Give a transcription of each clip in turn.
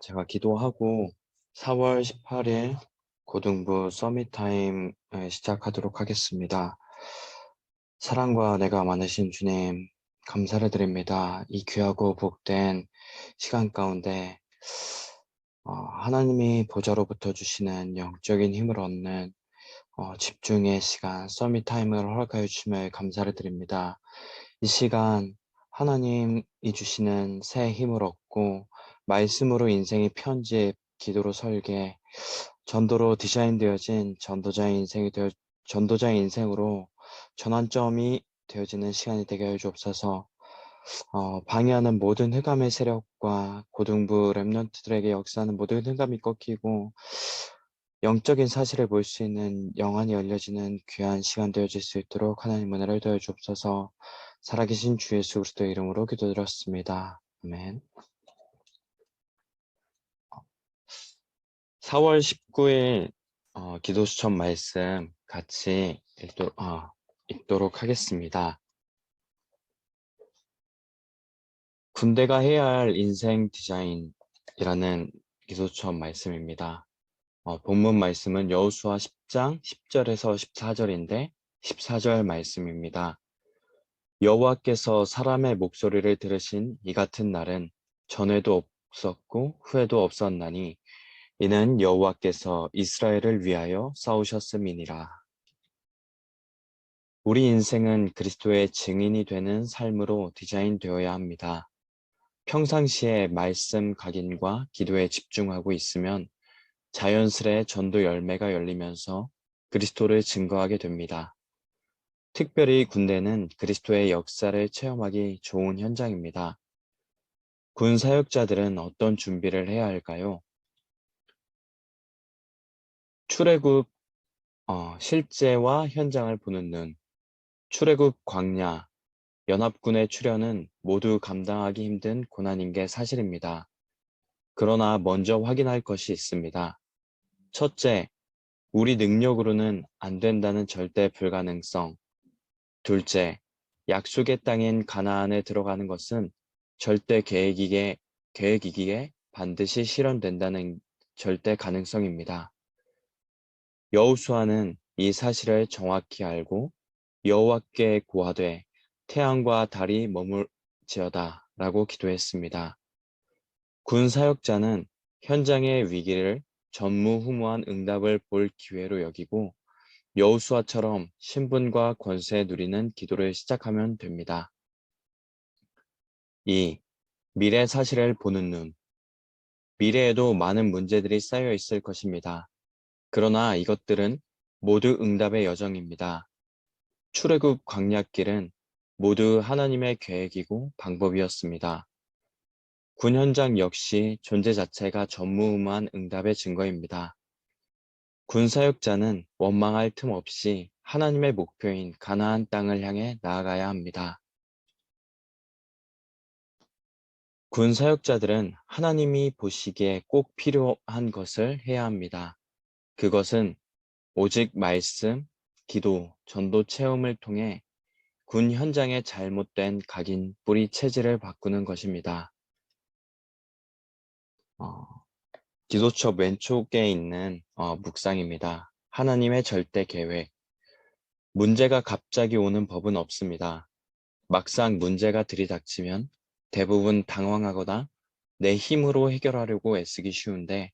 제가 기도하고 4월 18일 고등부 서밋타임 시작하도록 하겠습니다. 사랑과 내가 많으신 주님, 감사를 드립니다. 이 귀하고 복된 시간 가운데 하나님이 보좌로부터 주시는 영적인 힘을 얻는 집중의 시간, 서밋타임을 허락하여 주심에 감사를 드립니다. 이 시간 하나님이 주시는 새 힘을 얻고 말씀으로 인생의 편집, 기도로 설계, 전도로 디자인되어진 전도자의 인생으로 전환점이 되어지는 시간이 되게 하여 주옵소서. 방해하는 모든 흑암의 세력과 고등부 렘넌트들에게 역사하는 모든 흑암이 꺾이고 영적인 사실을 볼 수 있는 영안이 열려지는 귀한 시간 되어질 수 있도록 하나님 은혜를 더해 주옵소서. 살아계신 주 예수 그리스도의 이름으로 기도드렸습니다. 아멘. 4월 19일 기도 수천 말씀 같이 읽도록 하겠습니다. 군대가 해야 할 인생 디자인이라는 기도 수천 말씀입니다. 본문 말씀은 여호수아 10장 10절에서 14절인데 14절 말씀입니다. 여호와께서 사람의 목소리를 들으신 이 같은 날은 전에도 없었고 후에도 없었나니 이는 여호와께서 이스라엘을 위하여 싸우셨음이니라. 우리 인생은 그리스도의 증인이 되는 삶으로 디자인되어야 합니다. 평상시에 말씀 각인과 기도에 집중하고 있으면 자연스레 전도 열매가 열리면서 그리스도를 증거하게 됩니다. 특별히 군대는 그리스도의 역사를 체험하기 좋은 현장입니다. 군 사역자들은 어떤 준비를 해야 할까요? 출애굽 실제와 현장을 보는 눈, 출애굽 광야, 연합군의 출현은 모두 감당하기 힘든 고난인 게 사실입니다. 그러나 먼저 확인할 것이 있습니다. 첫째, 우리 능력으로는 안 된다는 절대 불가능성. 둘째, 약속의 땅인 가나안에 들어가는 것은 절대 계획이기에 반드시 실현된다는 절대 가능성입니다. 여호수아는 이 사실을 정확히 알고 여호와께 고하되 태양과 달이 머물지어다 라고 기도했습니다. 군 사역자는 현장의 위기를 전무후무한 응답을 볼 기회로 여기고 여호수아처럼 신분과 권세 누리는 기도를 시작하면 됩니다. 2. 미래 사실을 보는 눈. 미래에도 많은 문제들이 쌓여 있을 것입니다. 그러나 이것들은 모두 응답의 여정입니다. 출애굽 광야길은 모두 하나님의 계획이고 방법이었습니다. 군 현장 역시 존재 자체가 전무후무한 응답의 증거입니다. 군 사역자는 원망할 틈 없이 하나님의 목표인 가나안 땅을 향해 나아가야 합니다. 군 사역자들은 하나님이 보시기에 꼭 필요한 것을 해야 합니다. 그것은 오직 말씀, 기도, 전도 체험을 통해 군 현장의 잘못된 각인, 뿌리 체질을 바꾸는 것입니다. 기도첩 왼쪽에 있는 묵상입니다. 하나님의 절대 계획. 문제가 갑자기 오는 법은 없습니다. 막상 문제가 들이닥치면 대부분 당황하거나 내 힘으로 해결하려고 애쓰기 쉬운데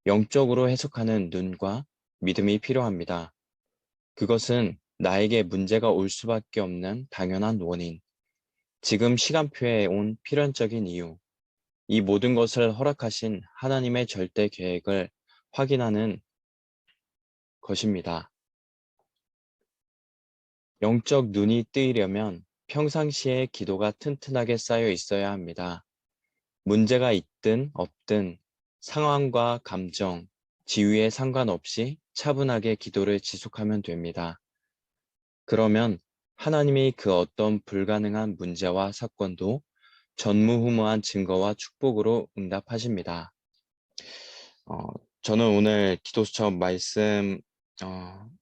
영적으로 해석하는 눈과 믿음이 필요합니다. 그것은 나에게 문제가 올 수밖에 없는 당연한 원인, 지금 시간표에 온 필연적인 이유, 이 모든 것을 허락하신 하나님의 절대 계획을 확인하는 것입니다. 영적 눈이 뜨이려면 평상시에 기도가 튼튼하게 쌓여 있어야 합니다. 문제가 있든 없든 상황과 감정, 지위에 상관없이 차분하게 기도를 지속하면 됩니다. 그러면 하나님이 그 어떤 불가능한 문제와 사건도 전무후무한 증거와 축복으로 응답하십니다. 어, 저는 오늘 기도수첩 말씀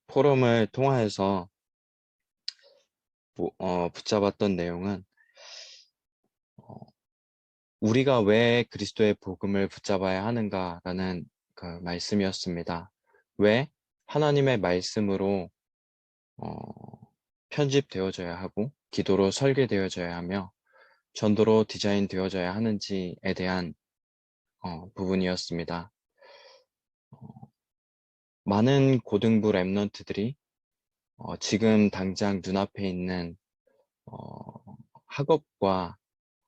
포럼을 통하여서 붙잡았던 내용은 우리가 왜 그리스도의 복음을 붙잡아야 하는가라는 그 말씀이었습니다. 왜 하나님의 말씀으로 어, 편집되어져야 하고 기도로 설계되어져야 하며 전도로 디자인되어져야 하는지에 대한 부분이었습니다. 많은 고등부 랩런트들이 지금 당장 눈앞에 있는 학업과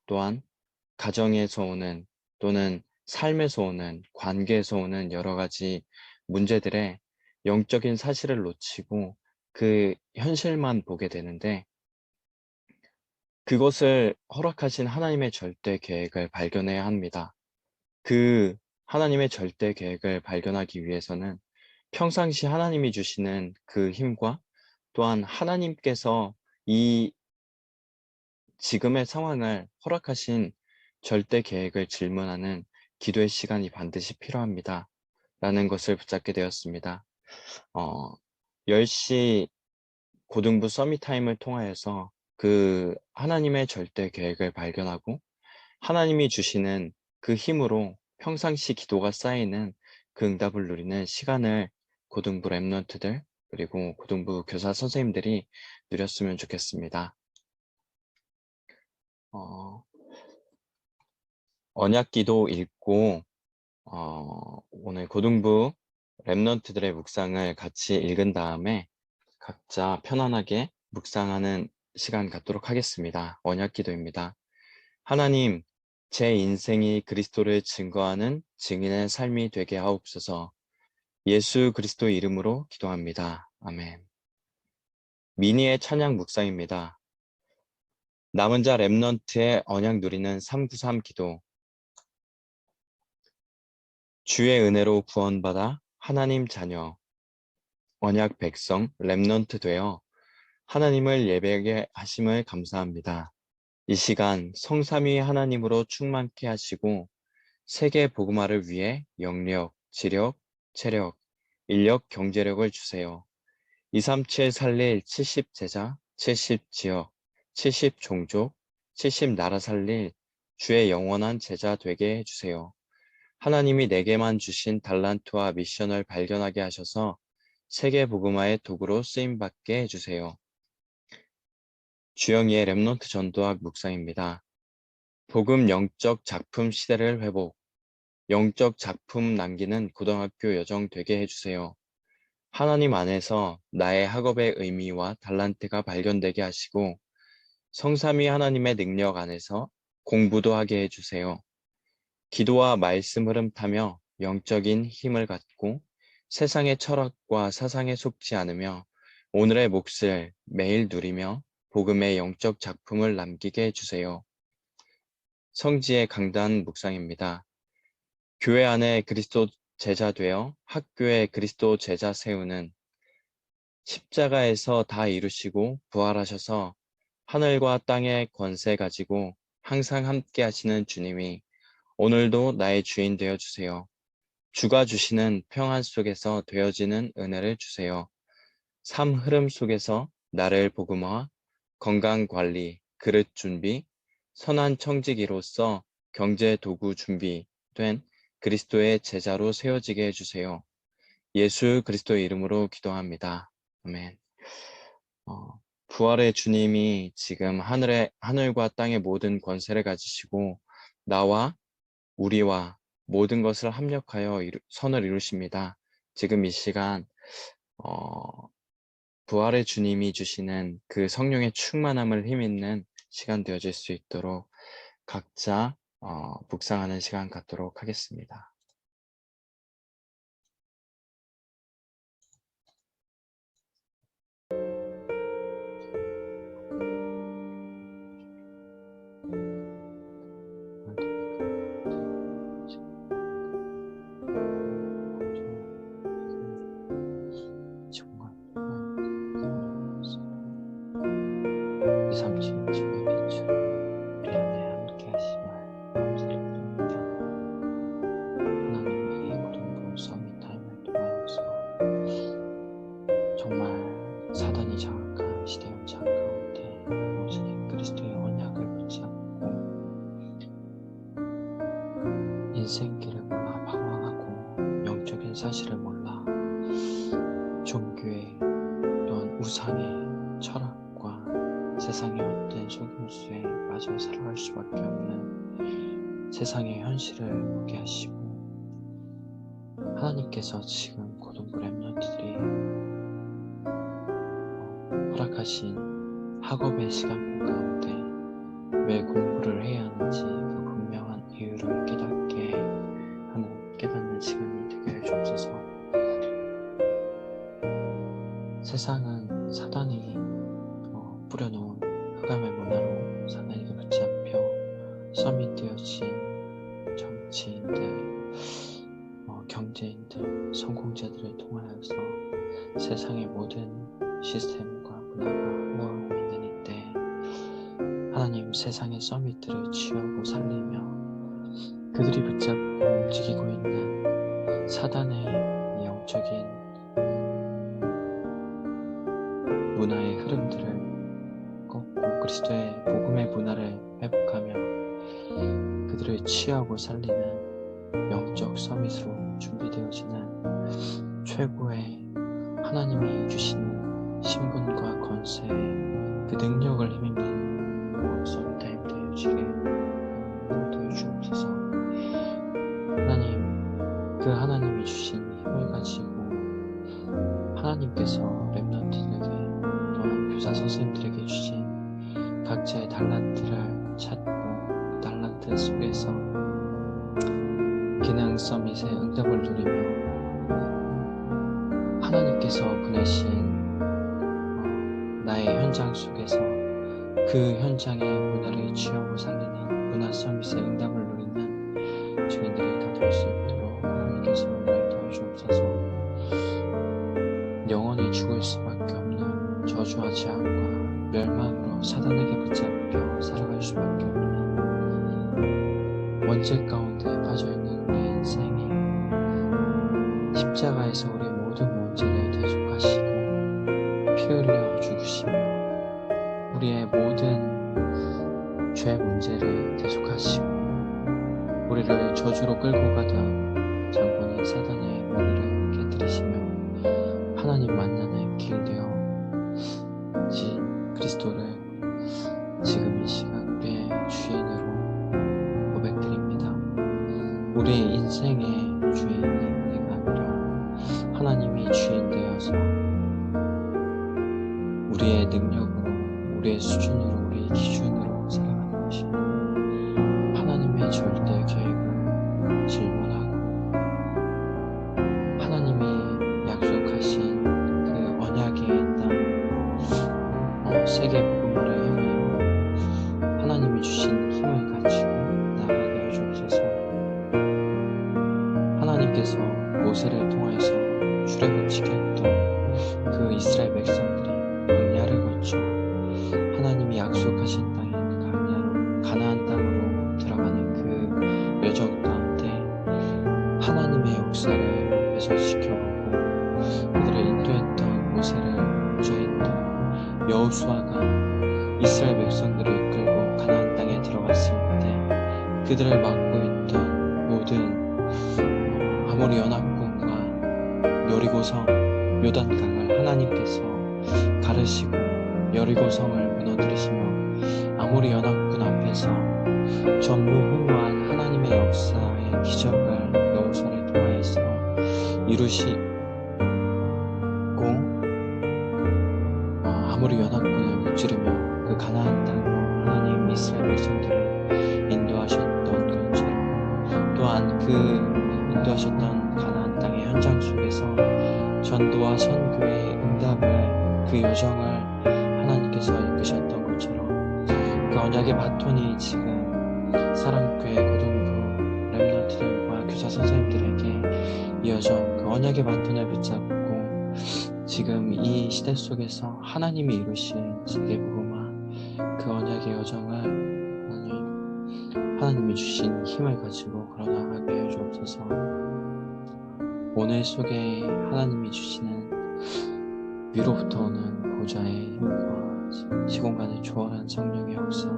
또한 가정에서 오는 또는 삶에서 오는 관계에서 오는 여러 가지 문제들의 영적인 사실을 놓치고 그 현실만 보게 되는데 그것을 허락하신 하나님의 절대 계획을 발견해야 합니다. 그 하나님의 절대 계획을 발견하기 위해서는 평상시 하나님이 주시는 그 힘과 또한 하나님께서 이 지금의 상황을 허락하신 절대 계획을 질문하는 기도의 시간이 반드시 필요합니다. 라는 것을 붙잡게 되었습니다. 10시 고등부 서밋타임을 통하여서 그 하나님의 절대 계획을 발견하고 하나님이 주시는 그 힘으로 평상시 기도가 쌓이는 그 응답을 누리는 시간을 고등부 랩런트들 그리고 고등부 교사 선생님들이 누렸으면 좋겠습니다. 언약기도 읽고 오늘 고등부 랩런트들의 묵상을 같이 읽은 다음에 각자 편안하게 묵상하는 시간 갖도록 하겠습니다. 언약기도입니다. 하나님, 제 인생이 그리스도를 증거하는 증인의 삶이 되게 하옵소서. 예수 그리스도 이름으로 기도합니다. 아멘. 미니의 찬양 묵상입니다. 남은 자 랩런트의 언약 누리는 393 기도. 주의 은혜로 구원받아 하나님 자녀, 언약 백성, 랩넌트 되어 하나님을 예배하게 하심을 감사합니다. 이 시간 성삼위 하나님으로 충만케 하시고 세계 복음화를 위해 영력, 지력, 체력, 인력, 경제력을 주세요. 237 살릴 70 제자, 70 지역, 70 종족, 70 나라 살릴 주의 영원한 제자 되게 해주세요. 하나님이 내게만 주신 달란트와 미션을 발견하게 하셔서 세계 복음화의 도구로 쓰임받게 해주세요. 주영이의 랩넌트 전도학 묵상입니다. 복음 영적 작품 시대를 회복, 영적 작품 남기는 고등학교 여정 되게 해주세요. 하나님 안에서 나의 학업의 의미와 달란트가 발견되게 하시고 성삼위 하나님의 능력 안에서 공부도 하게 해주세요. 기도와 말씀 흐름 타며 영적인 힘을 갖고 세상의 철학과 사상에 속지 않으며 오늘의 몫을 매일 누리며 복음의 영적 작품을 남기게 해주세요. 성지의 강단 묵상입니다. 교회 안에 그리스도 제자 되어 학교에 그리스도 제자 세우는 십자가에서 다 이루시고 부활하셔서 하늘과 땅의 권세 가지고 항상 함께 하시는 주님이 오늘도 나의 주인 되어 주세요. 주가 주시는 평안 속에서 되어지는 은혜를 주세요. 삶 흐름 속에서 나를 복음화, 건강 관리, 그릇 준비, 선한 청지기로서 경제 도구 준비된 그리스도의 제자로 세워지게 해주세요. 예수 그리스도 이름으로 기도합니다. 아멘. 부활의 주님이 지금 하늘과 땅의 모든 권세를 가지시고 나와 우리와 모든 것을 합력하여 선을 이루십니다. 지금 이 시간 부활의 주님이 주시는 그 성령의 충만함을 힘있는 시간 되어질 수 있도록 각자 묵상하는 시간 갖도록 하겠습니다. 우상의 철학과 세상의 헛된 속임수에 빠져 살아갈 수밖에 없는 세상의 현실을 보게 하시고, 하나님께서 지금 고등부 랩런트들이 허락하신 학업의 시간 가운데 왜 공부를 해야 하는지 그 분명한 이유를 깨닫게 하는 깨닫는 시간이 되게 해 주옵소서. 세상은 사단이 뿌려놓은 흑암의 문화로 사단에게 붙잡혀 서밋되어진 정치인들, 경제인들, 성공자들을 통하여서 세상의 모든 시스템과 문화가 흘러가고 있는 이때, 하나님 세상의 서밋들을 취하고 살리며 그들이 붙잡고 움직이고 있는 사단의 영적인 문화의 흐름들을 꺾고 그리스도의 복음의 문화를 회복하며 그들을 취하고 살리는 영적 서밋으로 준비되어지는 최고의 하나님이 주시는 신분과 권세, 그 능력을 힘입는 서밋타임 되어지게 도와주어 주옵소서. 하나님, 그 하나님이 주신 힘을 가지고 하나님께서 랩런트들에게 또한 교사 선생님들에게 주신 각자의 달란트를 찾고 그 달란트 속에서 기능 서밋의 응답을 누리며 하나님께서 보내신 나의 현장 속에서 그 현장의 문화를 취하고 살리는 문화 서밋의 응답을 누리는 증인들이 다 될 수 있도록 하나님께서 은혜 도와주옵소서. 영원히 죽을 수밖에 없는 저주와 재앙과 멸망으로 사단에게 붙잡혀 살아갈 수밖에 없는 원죄 가운데 빠져있는 우리 인생이 십자가에서 우리 모든 문제를 대속하시고 피 흘려 죽으시며 우리의 모든 죄 문제를 대속하시고 우리를 저주로 끌고 가던 장본인 사단의 머리를 깨뜨리시며 하나님 만나는 길 되어진 그리스도를 지금 이 시간 우리의 주인으로 고백드립니다. 우리의 인생의 주인이 내가 아니라 하나님이 주인 되어서 우리의 능력으로, 우리의 수준으로, 우리의 기준으로 살아가는 것이 하나님의 절대 계획을 질문하고 하나님이 약속하신 그 언약의 땅 세계 복음화를 향하여 하나님이 주신 힘을 가지고 나아가게 해주옵소서. 하나님께서 모세를 통해서 출애굽시켰던 그 이스라엘 백성들이 광야를 거쳐 하나님이 약속하신 땅인 가나안 땅으로 들어가는 그 여정 가운데 하나님의 역사를 회복시켜보고 그들을 인도했던 모세를 보좌했던 여호수아가 이스라엘 백성들을 이끌고 가나안 땅에 들어갔을 때 그들을 막고 있던 모든 아모리 연합군과 여리고성 요단강을 하나님께서 가르시고 여리고성을 무너뜨리시며 아모리 연합군 앞에서 전무후무한 하나님의 역사의 기적을 여호수아를 통하여서 이루시고 아모리 연합군을 무찌르며 그 가나안 땅으로 하나님 이스라엘 백성들을 인도하셨던 것처럼 또한 그 인도하셨던 가나안 땅의 현장 속에서 전도와 선교의 응답을 그 여정을 하나님께서 이끄셨던 것처럼 그 언약의 바톤이 지금 사랑교회 고등부 랩런트들과 교사 선생님들에게 이어져 그 언약의 바톤을 붙잡고 지금 이 시대 속에서 하나님이 이루신 세계복음화 그 언약의 여정을 하나님이 주신 힘을 가지고 걸어나가게 해주옵소서. 오늘 속에 하나님이 주시는 위로부터 오는 보좌의 힘과 시공간을 초월한 성령의 역사와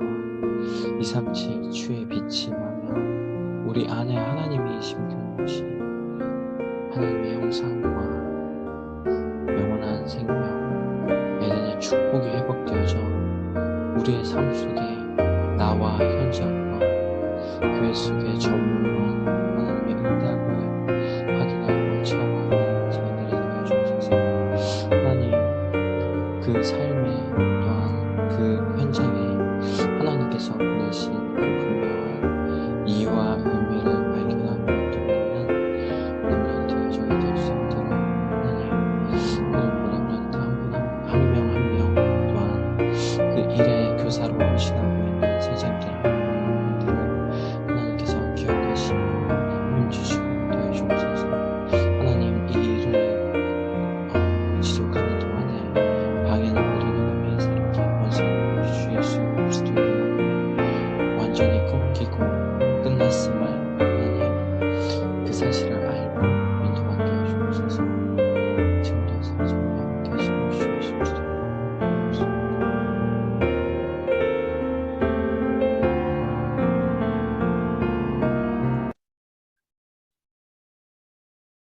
237 주의 빛이 임하며 우리 안에 하나님이 심겨놓은 것이 하나님의 형상과 영원한 생명, 우리의 삶 속에 나와 현장과 교회 속의 전무한 하나님의 응답을 확인하고 체험하는 저희들이 되게 해주옵소서. 하나님, 그 삶에 또한 그 현장에 하나님께서 보내신 그 분명한 이유와 의미를 발견하며 도전하는 렘넌트 저희 될 수 있도록 하나님, 오늘도 렘넌트 한 명 한 명 또한 그 일에 교사로 헌신하고